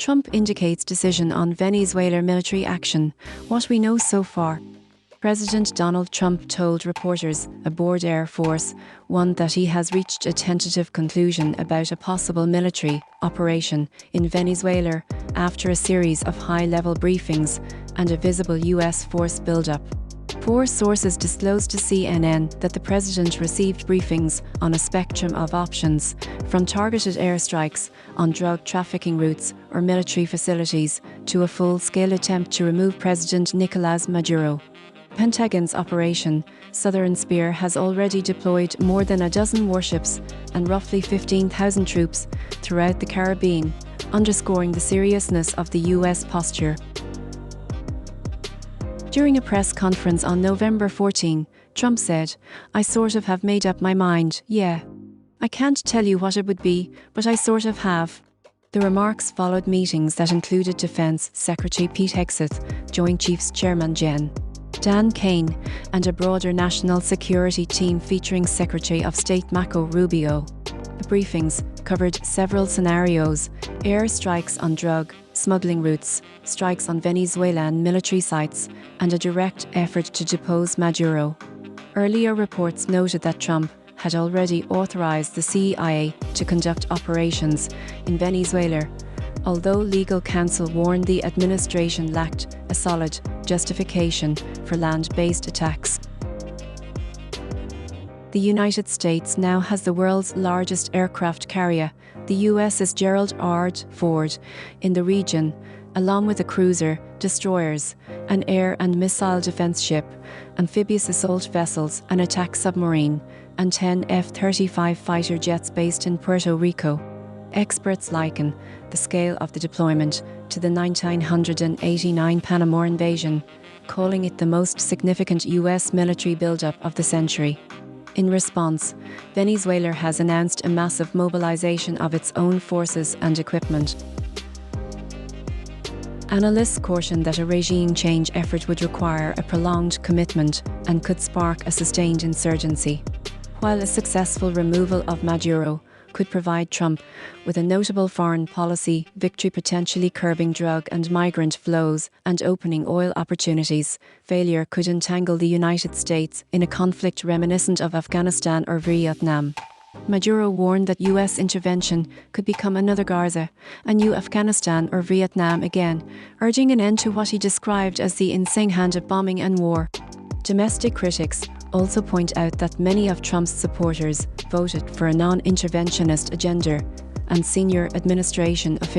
Trump indicates decision on Venezuela military action. What we know so far. President Donald Trump told reporters aboard Air Force One that he has reached a tentative conclusion about a possible military operation in Venezuela after a series of high-level briefings and a visible U.S. force buildup. Four sources disclosed to CNN that the president received briefings on a spectrum of options, from targeted airstrikes on drug trafficking routes or military facilities to a full-scale attempt to remove President Nicolás Maduro. Pentagon's Operation Southern Spear has already deployed more than a dozen warships and roughly 15,000 troops throughout the Caribbean, underscoring the seriousness of the U.S. posture. During a press conference on November 14, Trump said, "I sort of have made up my mind, yeah. I can't tell you what it would be, but I sort of have." The remarks followed meetings that included Defense Secretary Pete Hegseth, Joint Chiefs Chairman Jen. Dan Kane, and a broader national security team featuring Secretary of State Marco Rubio. The briefings covered several scenarios: air strikes on drug smuggling routes, strikes on Venezuelan military sites, and a direct effort to depose Maduro. Earlier reports noted that Trump had already authorized the CIA to conduct operations in Venezuela, although legal counsel warned the administration lacked a solid justification for land-based attacks. The United States now has the world's largest aircraft carrier, the US's Gerald R. Ford, in the region, along with a cruiser, destroyers, an air and missile defense ship, amphibious assault vessels, an attack submarine, and 10 F-35 fighter jets based in Puerto Rico. Experts liken the scale of the deployment to the 1989 Panama invasion, calling it the most significant U.S. military buildup of the century. In response, Venezuela has announced a massive mobilization of its own forces and equipment. Analysts caution that a regime change effort would require a prolonged commitment and could spark a sustained insurgency, while a successful removal of Maduro could provide Trump with a notable foreign policy victory, potentially curbing drug and migrant flows and opening oil opportunities. Failure could entangle the United States in a conflict reminiscent of Afghanistan or Vietnam. Maduro warned that U.S. intervention could become another Gaza, a new Afghanistan or Vietnam again, urging an end to what he described as the insane hand of bombing and war. Domestic critics also point out that many of Trump's supporters voted for a non-interventionist agenda, and senior administration officials